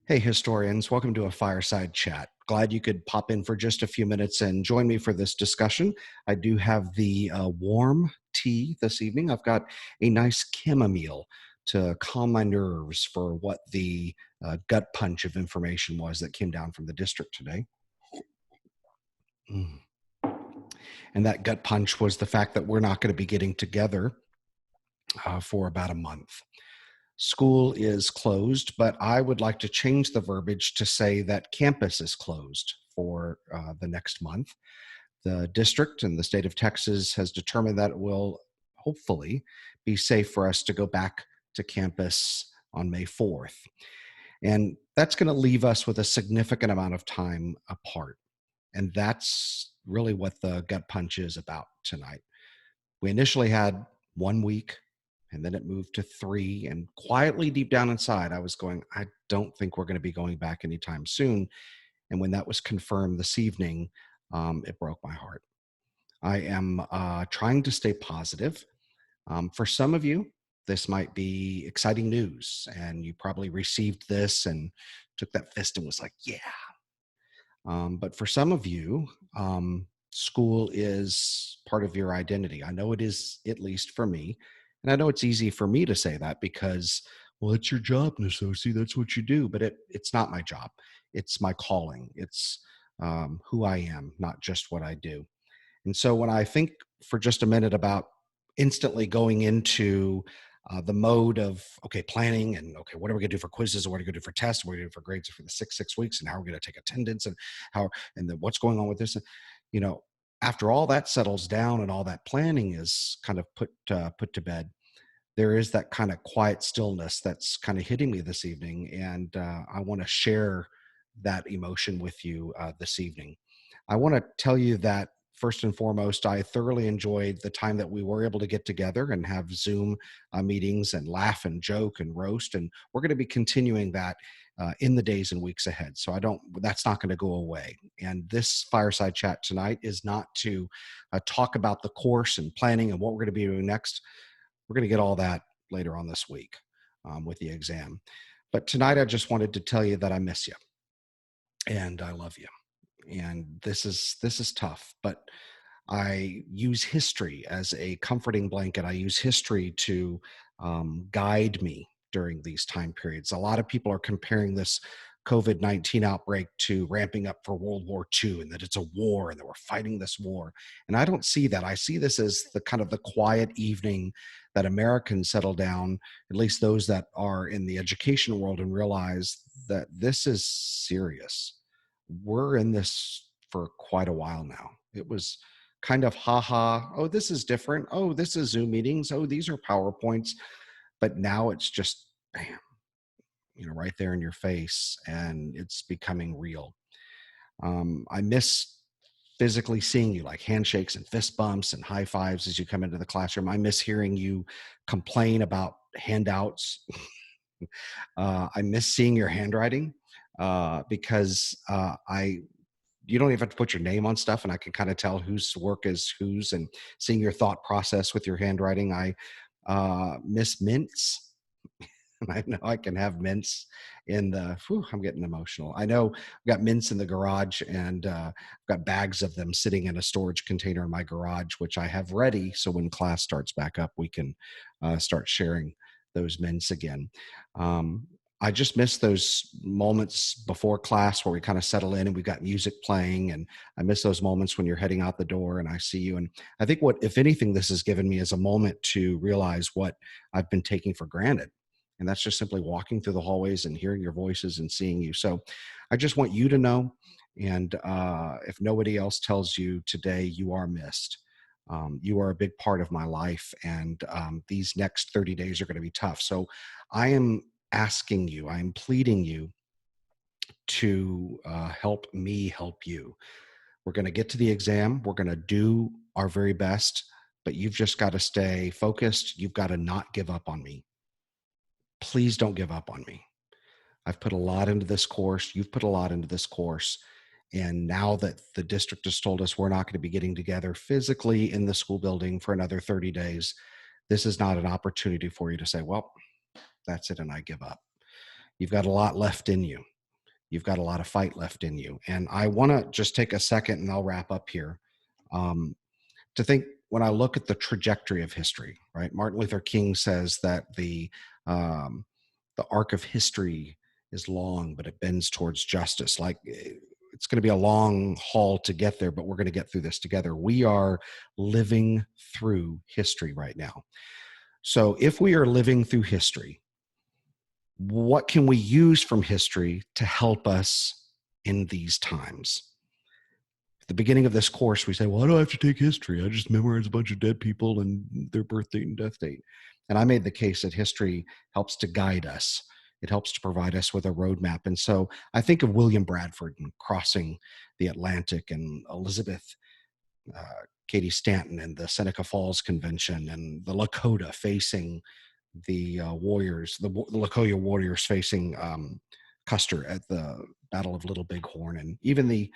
Hey, historians, welcome to a fireside chat. Glad you could pop in for just a few minutes and join me for this discussion. I do have the warm tea this evening. I've got a nice chamomile to calm my nerves for what the gut punch of information was that came down from the district today. Mm. And that gut punch was the fact that we're not going to be getting together for about a month. School is closed, but I would like to change the verbiage to say that campus is closed for the next month. The district and the state of Texas has determined that it will hopefully be safe for us to go back to campus on May 4th. And that's going to leave us with a significant amount of time apart. And that's really what the gut punch is about tonight. We initially had 1 week, and then it moved to 3. And quietly deep down inside, I was going, I don't think we're going to be going back anytime soon. And when that was confirmed this evening, it broke my heart. I am trying to stay positive. For some of you, this might be exciting news, and you probably received this and took that fist and was like, yeah. But for some of you, school is part of your identity. I know it is, at least for me. And I know it's easy for me to say that because, well, it's your job, Nesossi. That's what you do. But it's not my job. It's my calling. It's who I am, not just what I do. And so when I think for just a minute about instantly going into the mode of okay planning and okay what are we going to do for quizzes and what are we going to do for tests, what are we going to do for grades for the six weeks, and how are we going to take attendance and how and then what's going on with this, you know after all that settles down and all that planning is kind of put to bed, there is that kind of quiet stillness that's kind of hitting me this evening, and I want to share that emotion with you this evening. I want to tell you that first and foremost, I thoroughly enjoyed the time that we were able to get together and have Zoom meetings and laugh and joke and roast. And we're going to be continuing that in the days and weeks ahead. So that's not going to go away. And this fireside chat tonight is not to talk about the course and planning and what we're going to be doing next. We're going to get all that later on this week with the exam. But tonight, I just wanted to tell you that I miss you and I love you. And this is tough, but I use history as a comforting blanket. I use history to guide me during these time periods. A lot of people are comparing this COVID-19 outbreak to ramping up for World War II, and that it's a war and that we're fighting this war. And I don't see that. I see this as the kind of the quiet evening that Americans settle down, at least those that are in the education world, and realize that this is serious. We're in this for quite a while now. It was kind of haha, oh, this is different. Oh, this is Zoom meetings. Oh, these are PowerPoints. But now it's just, bam, right there in your face, and it's becoming real. I miss physically seeing you, like handshakes and fist bumps and high fives as you come into the classroom. I miss hearing you complain about handouts. I miss seeing your handwriting because you don't even have to put your name on stuff, and I can kind of tell whose work is whose, and seeing your thought process with your handwriting. I miss mints. I know I can have mints in the, whew, I'm getting emotional. I know I've got mints in the garage, and I've got bags of them sitting in a storage container in my garage, which I have ready. So when class starts back up, we can start sharing those mints again. I just miss those moments before class where we kind of settle in and we've got music playing. And I miss those moments when you're heading out the door and I see you. And I think what, if anything, this has given me is a moment to realize what I've been taking for granted. And that's just simply walking through the hallways and hearing your voices and seeing you. So I just want you to know. And if nobody else tells you today, you are missed. You are a big part of my life. And these next 30 days are going to be tough. So I am asking you, I am pleading you to help me help you. We're going to get to the exam. We're going to do our very best, but you've just got to stay focused. You've got to not give up on me. Please don't give up on me. I've put a lot into this course. You've put a lot into this course. And now that the district has told us we're not going to be getting together physically in the school building for another 30 days, this is not an opportunity for you to say, well, that's it, and I give up. You've got a lot left in you. you've got a lot of fight left in you. And I want to just take a second, and I'll wrap up here, um, to think, when I look at the trajectory of history, right? Martin Luther King says that the arc of history is long, but it bends towards justice. Like, it's going to be a long haul to get there, but we're going to get through this together. We are living through history right now. So if we are living through history, what can we use from history to help us in these times? At the beginning of this course, we say, well, I don't have to take history. I just memorize a bunch of dead people and their birth date and death date. And I made the case that history helps to guide us. It helps to provide us with a roadmap. And so I think of William Bradford and crossing the Atlantic, and Elizabeth Cady Stanton and the Seneca Falls Convention, and the Lakota facing the warriors, the Lakota warriors facing Custer at the Battle of Little Bighorn, and even the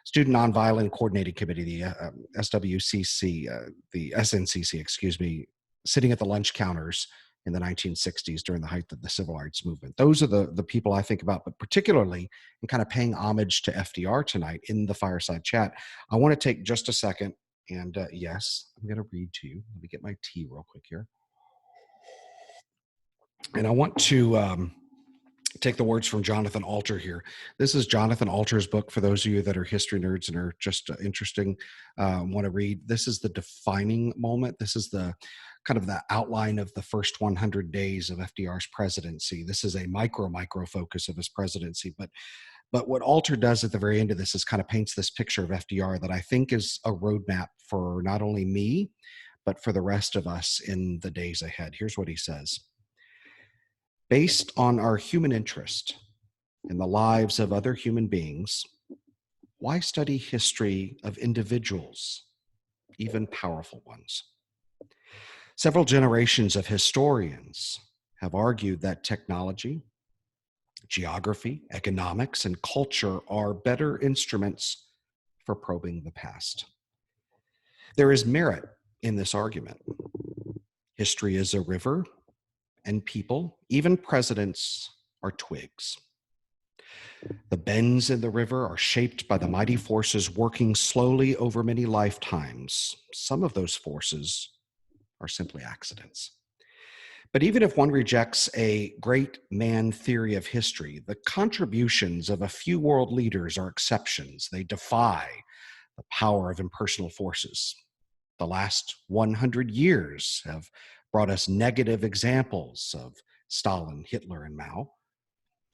Student Nonviolent Coordinating Committee, the SWCC, the SNCC, excuse me, sitting at the lunch counters in the 1960s during the height of the civil rights movement. Those are the people I think about, but particularly in kind of paying homage to FDR tonight in the Fireside Chat. I want to take just a second, and yes, I'm going to read to you. Let me get my tea real quick here. And I want to take the words from Jonathan Alter here. This is Jonathan Alter's book, for those of you that are history nerds and are just interesting, want to read. This is the defining moment. This is the kind of the outline of the first 100 days of FDR's presidency. This is a micro focus of his presidency. But what Alter does at the very end of this is kind of paints this picture of FDR that I think is a roadmap for not only me, but for the rest of us in the days ahead. Here's what he says. Based on our human interest in the lives of other human beings, why study history of individuals, even powerful ones? Several generations of historians have argued that technology, geography, economics, and culture are better instruments for probing the past. There is merit in this argument. History is a river, and people, even presidents, are twigs. The bends in the river are shaped by the mighty forces working slowly over many lifetimes. Some of those forces are simply accidents. But even if one rejects a great man theory of history, the contributions of a few world leaders are exceptions. They defy the power of impersonal forces. The last 100 years have brought us negative examples of Stalin, Hitler, and Mao,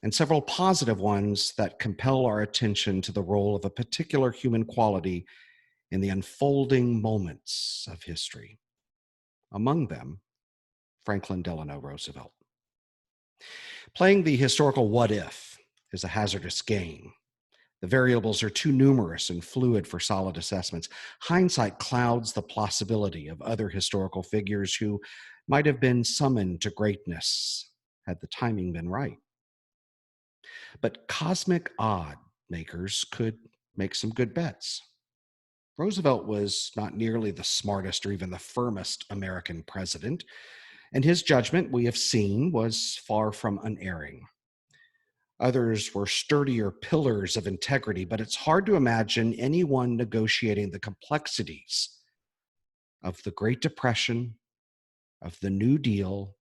and several positive ones that compel our attention to the role of a particular human quality in the unfolding moments of history. Among them, Franklin Delano Roosevelt. Playing the historical what if is a hazardous game. The variables are too numerous and fluid for solid assessments. Hindsight clouds the plausibility of other historical figures who might have been summoned to greatness had the timing been right. But cosmic odd makers could make some good bets. Roosevelt was not nearly the smartest or even the firmest American president, and his judgment, we have seen, was far from unerring. Others were sturdier pillars of integrity, but it's hard to imagine anyone negotiating the complexities of the Great Depression, of the New Deal,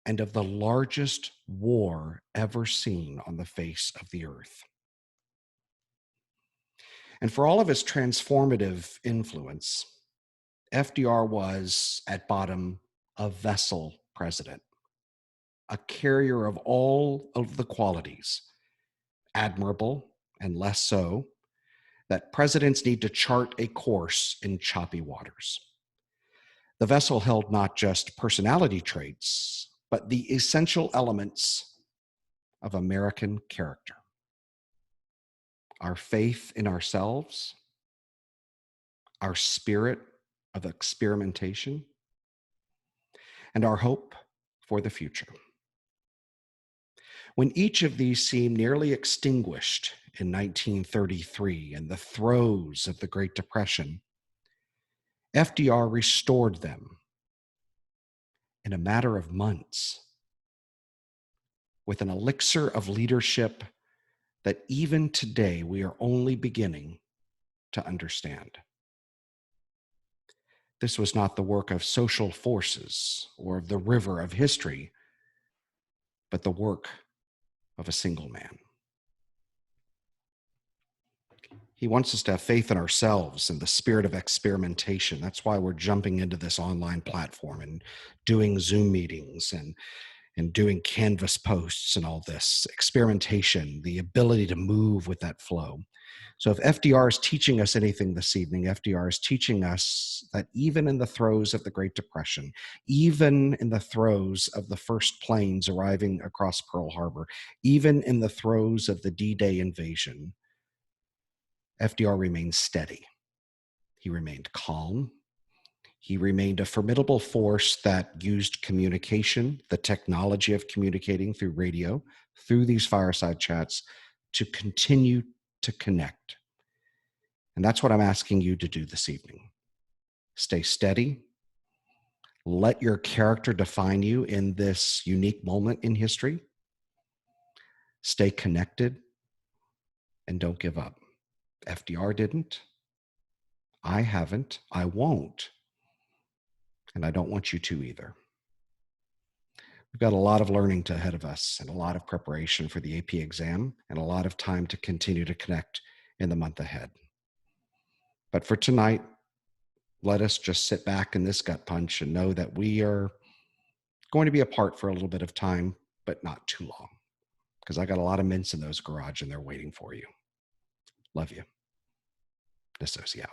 and of the largest war ever seen on the face of the earth. And for all of his transformative influence, FDR was, at bottom, a vessel president, a carrier of all of the qualities, admirable and less so, that presidents need to chart a course in choppy waters. The vessel held not just personality traits, but the essential elements of American character. Our faith in ourselves, our spirit of experimentation, and our hope for the future. When each of these seemed nearly extinguished in 1933 in the throes of the Great Depression, FDR restored them in a matter of months with an elixir of leadership that even today we are only beginning to understand. This was not the work of social forces or of the river of history, but the work of a single man. He wants us to have faith in ourselves and the spirit of experimentation. That's why we're jumping into this online platform and doing Zoom meetings and doing Canvas posts and all this experimentation, the ability to move with that flow. So if FDR is teaching us anything this evening, FDR is teaching us that even in the throes of the Great Depression, even in the throes of the first planes arriving across Pearl Harbor, even in the throes of the D-Day invasion, FDR remained steady. He remained calm. He remained a formidable force that used communication, the technology of communicating through radio, through these fireside chats, to continue to connect. And that's what I'm asking you to do this evening. Stay steady. Let your character define you in this unique moment in history. Stay connected and don't give up. FDR didn't. I haven't. I won't. And I don't want you to either. We've got a lot of learning ahead of us and a lot of preparation for the AP exam and a lot of time to continue to connect in the month ahead. But for tonight, let us just sit back in this gut punch and know that we are going to be apart for a little bit of time, but not too long, because I got a lot of mints in those garage and they're waiting for you. Love you. Nesossi out.